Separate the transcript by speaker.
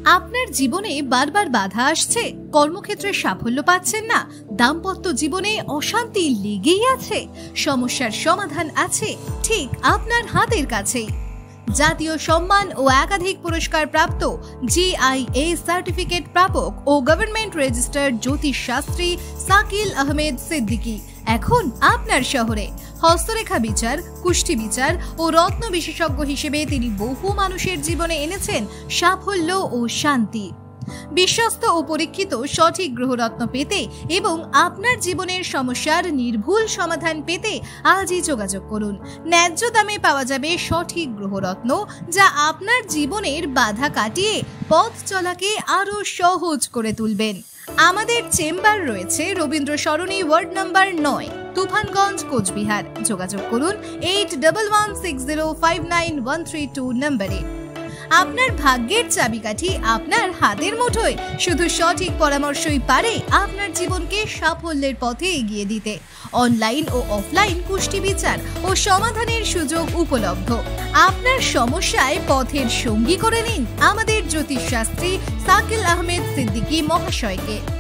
Speaker 1: আপনার জীবনে বারবার বাধা আসছে, কর্মক্ষেত্রে সাফল্য পাচ্ছেন না, দাম্পত্য জীবনে অশান্তি লেগেই আছে, সমস্যার সমাধান আছে ঠিক আপনার হাতের কাছেই। জাতীয় সম্মান ও একাধিক পুরস্কার প্রাপ্ত GIA সার্টিফিকেট প্রাপক ও গভর্নমেন্ট রেজিস্টার্ড জ্যোতিষ শাস্ত্রী সাকিল আহমেদ সিদ্দিকী এখন আপনার শহরে। হস্তরেখা বিচার, কুষ্টি বিচার ও রত্ন বিশেষজ্ঞ হিসেবে তিনি বহু মানুষের জীবনে এনেছেন সাফল্য ও শান্তি। বিশ্বস্ত ও পরীক্ষিত সঠিক গ্রহরত্ন পেতে এবং আপনার জীবনের সমস্যার নির্ভুল সমাধান পেতে আজই যোগাযোগ করুন। ন্যায্য দামে পাওয়া যাবে সঠিক গ্রহরত্ন, যা আপনার জীবনের বাধা কাটিয়ে পথ চলাকে আরো সহজ করে তুলবেন। আমাদের চেম্বার রয়েছে রবীন্দ্র সরণি ওয়ার্ড নাম্বার 9, তুফানগঞ্জ, কোচবিহার। যোগাযোগ করুন 8116059132 নম্বরে। আপনার ভাগ্যের চাবিকাঠি আপনার হাতের মুঠোয়, শুধু সঠিক পরামর্শই পারে আপনার জীবনকে সাফল্যের পথে এগিয়ে দিতে। অনলাইন ও অফলাইন কুষ্টি বিচার ও সমাধানের সুযোগ উপলব্ধ। আপনার সমস্যায় পথের সঙ্গী করে নিন আমাদের জ্যোতিষশাস্ত্রী সাকিল আহমেদ সিদ্দিকী মহাশয়কে।